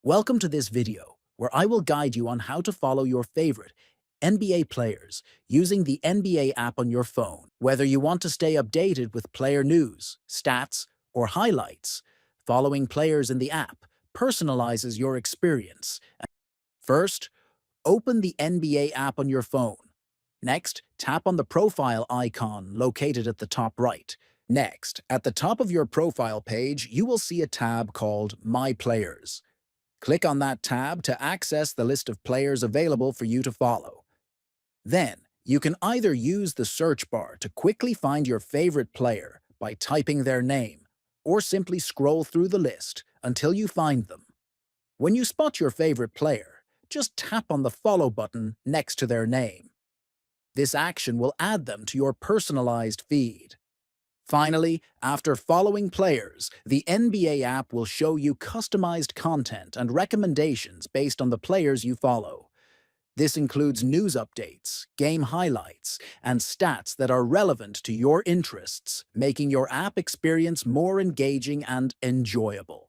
Welcome to this video, where I will guide you on how to follow your favorite NBA players using the NBA app on your phone. Whether you want to stay updated with player news, stats, or highlights, following players in the app personalizes your experience. First, open the NBA app on your phone. Next, tap on the profile icon located at the top right. Next, at the top of your profile page, you will see a tab called My Players. Click on that tab to access the list of players available for you to follow. Then, you can either use the search bar to quickly find your favorite player by typing their name, or simply scroll through the list until you find them. When you spot your favorite player, just tap on the follow button next to their name. This action will add them to your personalized feed. Finally, after following players, the NBA app will show you customized content and recommendations based on the players you follow. This includes news updates, game highlights, and stats that are relevant to your interests, making your app experience more engaging and enjoyable.